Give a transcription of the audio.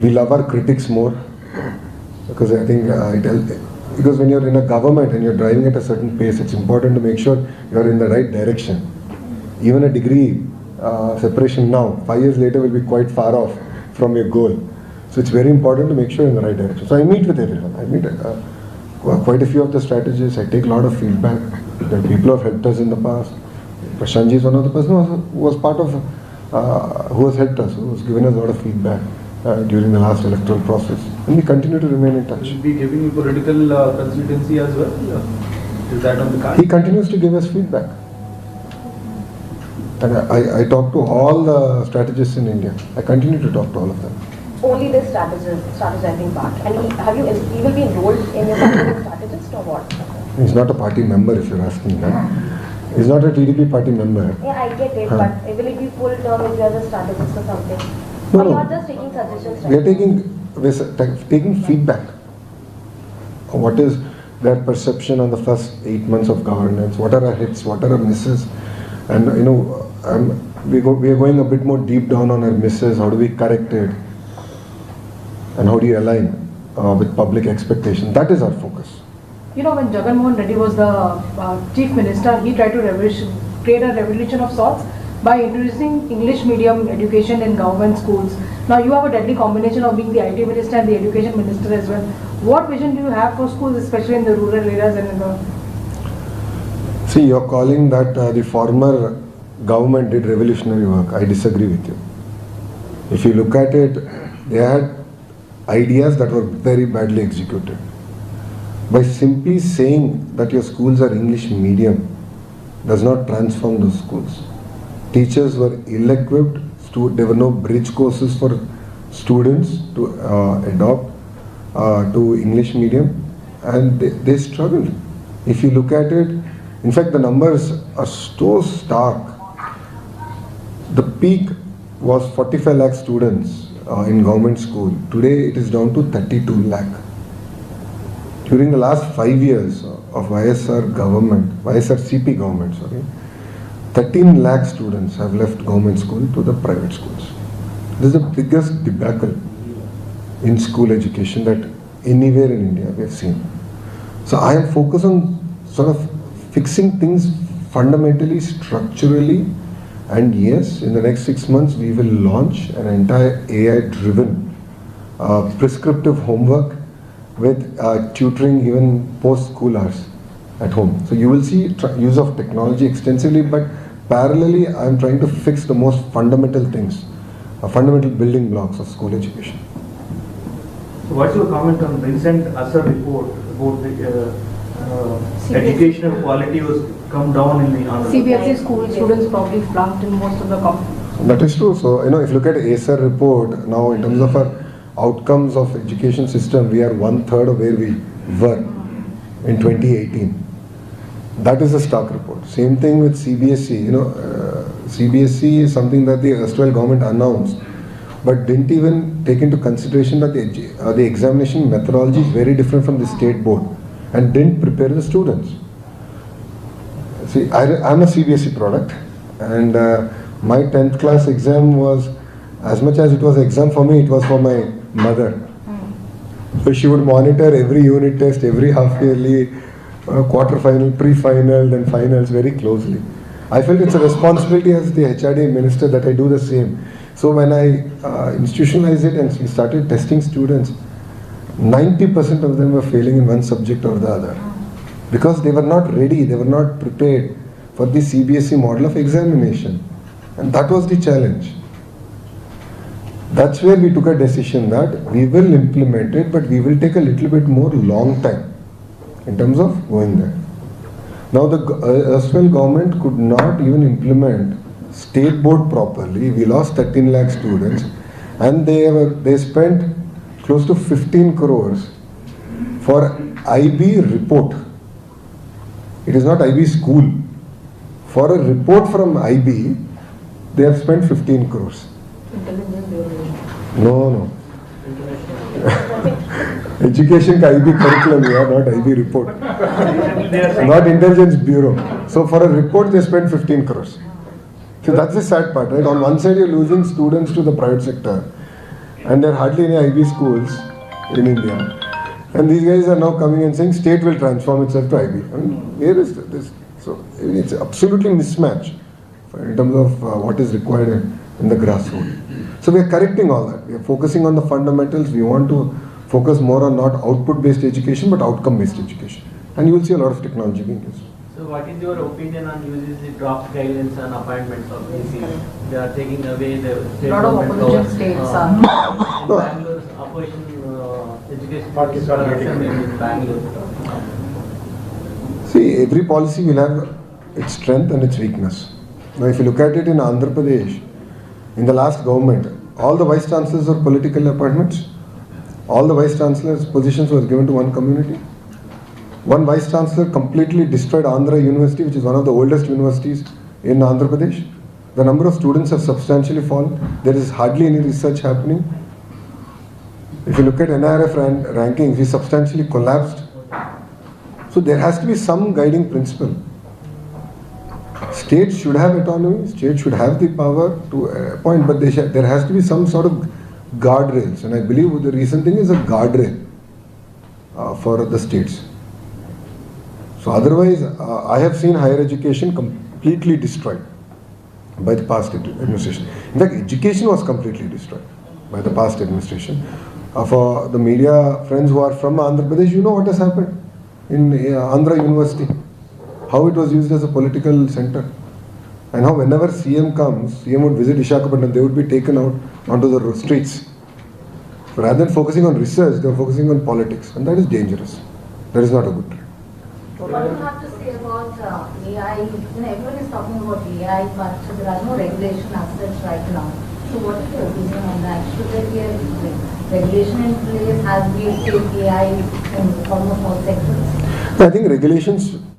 We love our critics more because I think because when you're in a government and you're driving at a certain pace, it's important to make sure you're in the right direction. Even a degree separation now, 5 years later, will be quite far off from your goal. So it's very important to make sure you're in the right direction. So I meet with everyone. I meet quite a few of the strategists. I take a lot of feedback. There are people who have helped us in the past. Prashantji is one of the person who was part of, who has helped us, who has given us a lot of feedback during the last electoral process. And we continue to remain in touch. Will be giving you political consultancy as well? Is that on the card? He continues to give us feedback. And I talk to all the strategists in India. I continue to talk to all of them. Only this strategizing part. And he will be enrolled in your party as strategist or what? He's not a party member if you're asking that. He's not a TDP party member. Yeah, I get it, but will it be full term if you are a strategist or something? No, or you no. are just taking suggestions? We are taking feedback. What is their perception on the first 8 months of governance? What are our hits? What are our misses? And we are going a bit more deep down on our misses. How do we correct it? And how do you align with public expectation? That is our focus. When Jagan Mohan Reddy was the chief minister, he tried to create a revolution of sorts by introducing English medium education in government schools. Now you have a deadly combination of being the IT minister and the education minister as well. What vision do you have for schools, especially in the rural areas and in the... See, you're calling that the former government did revolutionary work. I disagree with you. If you look at it, they had ideas that were very badly executed. By simply saying that your schools are English medium does not transform those schools. Teachers were ill-equipped, there were no bridge courses for students to adopt to English medium, and they struggled. If you look at it, in fact the numbers are so stark. The peak was 45 lakh students in government school. Today it is down to 32 lakh. During the last 5 years of YSR CP government, 13 lakh students have left government school to the private schools. This is the biggest debacle in school education that anywhere in India we have seen. So I am focused on sort of fixing things fundamentally, structurally, and yes, in the next 6 months we will launch an entire AI-driven prescriptive homework with tutoring even post-school hours at home. So you will see use of technology extensively, but parallelly I am trying to fix the most fundamental things, fundamental building blocks of school education. So what's your comment on the recent ASER report about the educational quality was come down in the CBSE school students probably flunked in most of the That is true. So if you look at ASER report now, in terms of our outcomes of education system, we are 1/3 of where we were in 2018. That is a stark report. Same thing with CBSE. CBSE is something that the erstwhile government announced, but didn't even take into consideration that the examination methodology is very different from the state board, and didn't prepare the students. See, I'm a CBSE product, and my 10th class exam was, as much as it was an exam for me, it was for my mother. So she would monitor every unit test, every half yearly, quarter-final, pre-final, then finals very closely. I felt it's a responsibility as the HRD minister that I do the same. So when I institutionalized it and we started testing students, 90% of them were failing in one subject or the other, because they were not ready, they were not prepared for the CBSE model of examination. And that was the challenge. That's where we took a decision that we will implement it, but we will take a little bit more long time in terms of going there. Now the erstwhile government could not even implement state board properly. We lost 13 lakh students, and they spent close to 15 crores for IB report. It is not IB school. For a report from IB, they have spent 15 crores. No. Education ka IB curriculum, not IB report. Not Intelligence Bureau. So for a report, they spent 15 crores. So that's the sad part, right? On one side, you're losing students to the private sector. and there are hardly any IB schools in India. And these guys are now coming and saying state will transform itself to IB. I mean, where is this? So it's absolutely mismatch in terms of what is required in the grassroots. So we are correcting all that. We are focusing on the fundamentals. We want to focus more on not output-based education but outcome-based education. And you will see a lot of technology being used. So what is your opinion on using the draft guidelines and appointments of VCs? They are taking away the state Lot of government opposition powers. states In are- Bangalore's opposition education corruption in Bangalore. See, every policy will have its strength and its weakness. Now, if you look at it in Andhra Pradesh, in the last government, all the vice chancellors were political appointments. All the vice chancellors' positions were given to one community. One vice chancellor completely destroyed Andhra University, which is one of the oldest universities in Andhra Pradesh. The number of students have substantially fallen. There is hardly any research happening. If you look at NIRF rankings, we substantially collapsed. So there has to be some guiding principle. States should have autonomy, states should have the power to appoint, but there has to be some sort of guardrails. And I believe the recent thing is a guardrail for the states. So otherwise, I have seen higher education completely destroyed by the past administration. In fact, education was completely destroyed by the past administration. For the media friends who are from Andhra Pradesh, you know what has happened in Andhra University. How it was used as a political center. And how whenever CM comes, CM would visit Visakhapatnam, they would be taken out onto the streets. So rather than focusing on research, they are focusing on politics. And that is dangerous. That is not a good trend. What do you have to say about AI? Everyone is talking about AI, but there are no regulation as such right now. So what is your opinion on that? Should there be a regulation in place as we take AI in almost all sectors? I think regulations